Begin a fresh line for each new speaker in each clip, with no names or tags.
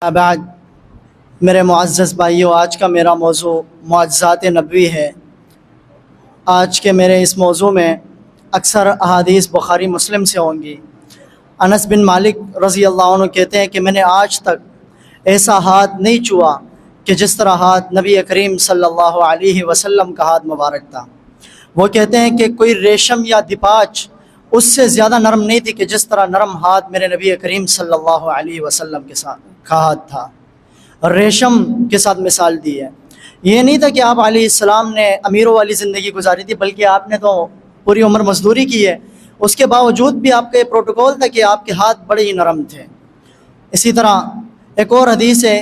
بعد میرے معزز بھائیوں، آج کا میرا موضوع معجزات نبوی ہے۔ آج کے میرے اس موضوع میں اکثر احادیث بخاری مسلم سے ہوں گی۔ انس بن مالک رضی اللہ عنہ کہتے ہیں کہ میں نے آج تک ایسا ہاتھ نہیں چھوا کہ جس طرح ہاتھ نبی کریم صلی اللہ علیہ وسلم کا ہاتھ مبارک تھا۔ وہ کہتے ہیں کہ کوئی ریشم یا دپاچ اس سے زیادہ نرم نہیں تھی کہ جس طرح نرم ہاتھ میرے نبی کریم صلی اللہ علیہ وسلم کے ساتھ کا ہاتھ تھا۔ ریشم کے ساتھ مثال دی ہے۔ یہ نہیں تھا کہ آپ علیہ السلام نے امیروں والی زندگی گزاری تھی، بلکہ آپ نے تو پوری عمر مزدوری کی ہے۔ اس کے باوجود بھی آپ کا یہ پروٹوکول تھا کہ آپ کے ہاتھ بڑے ہی نرم تھے۔ اسی طرح ایک اور حدیث ہے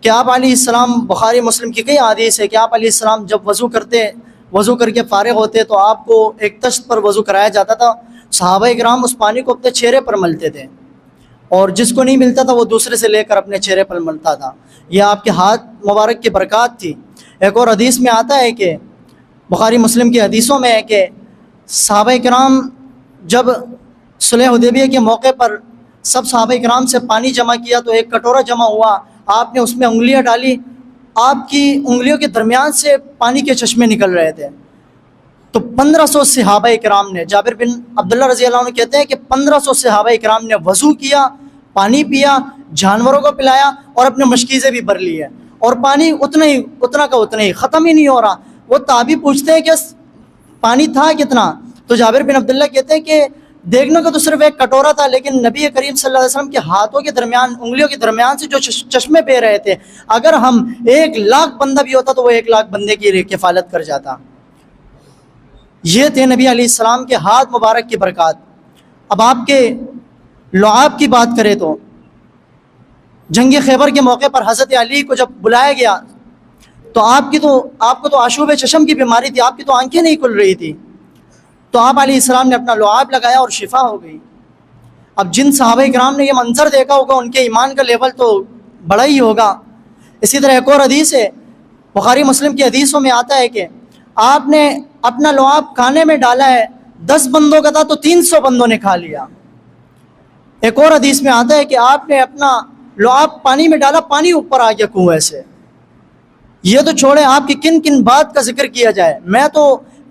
کہ آپ علیہ السلام، بخاری مسلم کی کئی حدیث ہے کہ آپ علیہ السلام جب وضو کر کے فارغ ہوتے تو آپ کو ایک تشت پر وضو کرایا جاتا تھا۔ صحابہ کرام اس پانی کو اپنے چہرے پر ملتے تھے، اور جس کو نہیں ملتا تھا وہ دوسرے سے لے کر اپنے چہرے پر ملتا تھا۔ یہ آپ کے ہاتھ مبارک کی برکات تھی۔ ایک اور حدیث میں آتا ہے کہ بخاری مسلم کی حدیثوں میں ہے کہ صحابہ کرام جب صلح حدیبیہ کے موقع پر سب صحابہ کرام سے پانی جمع کیا تو ایک کٹورا جمع ہوا، آپ نے اس میں انگلیاں ڈالی، آپ کی انگلیوں کے درمیان سے پانی کے چشمے نکل رہے تھے۔ تو 1500 صحابہ کرام نے، جابر بن عبداللہ رضی اللہ عنہ کہتے ہیں کہ 1500 صحابہ کرام نے وضو کیا، پانی پیا، جانوروں کو پلایا اور اپنے مشکیزیں بھی بھر لی ہے، اور پانی اتنا کا اتنا ہی ختم ہی نہیں ہو رہا۔ وہ تابعی پوچھتے ہیں کہ پانی تھا کتنا؟ تو جابر بن عبداللہ کہتے ہیں کہ دیکھنے کو تو صرف ایک کٹورا تھا، لیکن نبی کریم صلی اللہ علیہ وسلم کے ہاتھوں کے درمیان، انگلیوں کے درمیان سے جو چشمے بہ رہے تھے، اگر ہم 1,00,000 بندہ بھی ہوتا تو وہ 1,00,000 بندے کی کفالت کر جاتا۔ یہ تھے نبی علیہ السلام کے ہاتھ مبارک کی برکات۔ اب آپ کے لعاب کی بات کریں تو جنگ خیبر کے موقع پر حضرت علی کو جب بلایا گیا تو آپ کو تو آشوب چشم کی بیماری تھی، آپ کی تو آنکھیں نہیں کھل رہی تھی، تو آپ علیہ السلام نے اپنا لعاب لگایا اور شفا ہو گئی۔ اب جن صحابہ کرام نے یہ منظر دیکھا ہوگا ان کے ایمان کا لیول تو بڑا ہی ہوگا۔ اسی طرح ایک اور حدیث ہے، بخاری مسلم کی حدیثوں میں آتا ہے کہ آپ نے اپنا لعاب کھانے میں ڈالا ہے، 10 بندوں کا تھا تو 300 بندوں نے کھا لیا۔ ایک اور حدیث میں آتا ہے کہ آپ نے اپنا لعاب پانی میں ڈالا، پانی اوپر آ گیا کنویں سے۔ یہ تو چھوڑیں آپ کی کن کن بات کا ذکر کیا جائے، میں تو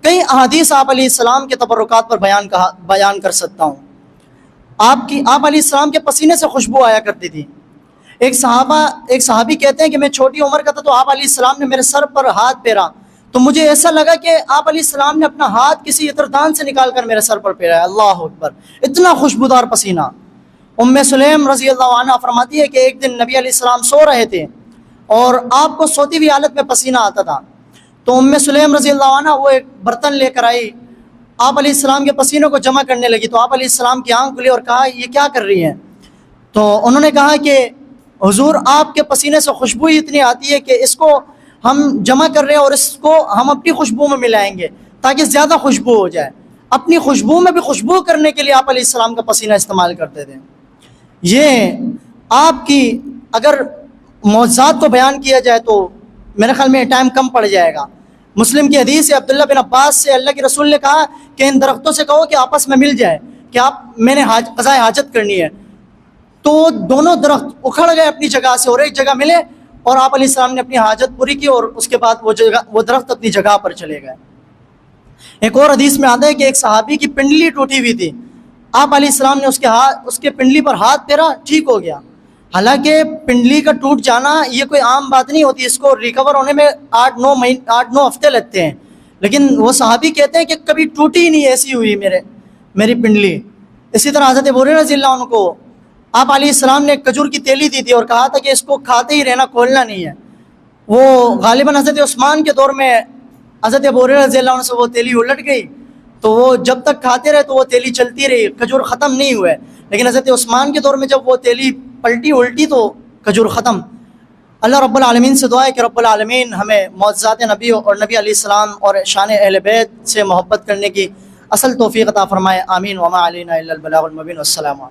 کئی احادیث آپ علیہ السلام کے تبرکات پر بیان کر سکتا ہوں۔ آپ علیہ السلام کے پسینے سے خوشبو آیا کرتی تھی۔ ایک صحابی کہتے ہیں کہ میں چھوٹی عمر کا تھا تو آپ علیہ السلام نے میرے سر پر ہاتھ پھیرا تو مجھے ایسا لگا کہ آپ علیہ السلام نے اپنا ہاتھ کسی عطردان سے نکال کر میرے سر پر پھیرا ہے۔ اللہ اکبر، اتنا خوشبودار پسینہ۔ ام سلیم رضی اللہ عنہ فرماتی ہے کہ ایک دن نبی علیہ السلام سو رہے تھے اور آپ کو سوتی ہوئی حالت میں پسینہ آتا تھا، تو ام سلیم رضی اللہ عنہ وہ ایک برتن لے کر آئی، آپ علیہ السلام کے پسینوں کو جمع کرنے لگی تو آپ علیہ السلام کی آنکھ کھلی اور کہا یہ کیا کر رہی ہیں؟ تو انہوں نے کہا کہ حضور آپ کے پسینے سے خوشبو ہی اتنی آتی ہے کہ اس کو ہم جمع کر رہے ہیں اور اس کو ہم اپنی خوشبو میں ملائیں گے تاکہ زیادہ خوشبو ہو جائے۔ اپنی خوشبو میں بھی خوشبو کرنے کے لیے آپ علیہ السلام کا پسینہ استعمال کرتے تھے۔ یہ آپ کی اگر معجزات کو بیان کیا جائے تو میرے خیال میں ٹائم کم پڑ جائے گا۔ مسلم کی حدیث ہے، عبداللہ بن عباس سے اللہ کے رسول نے کہا کہ ان درختوں سے کہو کہ آپس میں مل جائے کہ میں نے قضائے حاجت کرنی ہے، تو دونوں درخت اکھڑ گئے اپنی جگہ سے اور ایک جگہ ملے اور آپ علیہ السلام نے اپنی حاجت پوری کی اور اس کے بعد وہ درخت اپنی جگہ پر چلے گئے۔ ایک اور حدیث میں آتا ہے کہ ایک صحابی کی پنڈلی ٹوٹی ہوئی تھی، آپ علیہ السلام نے اس کے پنڈلی پر ہاتھ پھیرا، ٹھیک ہو گیا۔ حالانکہ پنڈلی کا ٹوٹ جانا یہ کوئی عام بات نہیں ہوتی، اس کو ریکور ہونے میں 8-9 ہفتے لگتے ہیں، لیکن وہ صحابی کہتے ہیں کہ کبھی ٹوٹی ہی نہیں، ایسی ہوئی میری پنڈلی۔ اسی طرح حضرت ابو ہریرہ رضی اللہ عنہ کو آپ علیہ السلام نے کھجور کی تیلی دی تھی اور کہا تھا کہ اس کو کھاتے ہی رہنا، کھولنا نہیں ہے۔ وہ غالباً حضرت عثمان کے دور میں حضرت ابو ہریرہ رضی اللہ عنہ سے وہ تیلی الٹ گئی تو وہ جب تک کھاتے رہے تو وہ تیلی چلتی رہی، کھجور ختم نہیں ہوئے، لیکن حضرت عثمان کے دور میں جب وہ تیلی الٹی تو کھجور ختم۔ اللہ رب العالمین سے دعا ہے کہ رب العالمین ہمیں معجزات نبی اور نبی علیہ السلام اور شان اہل بیت سے محبت کرنے کی اصل توفیق عطا فرمائے، آمین۔ وما علینا الا البلاغ المبین۔ والسلام علیکم۔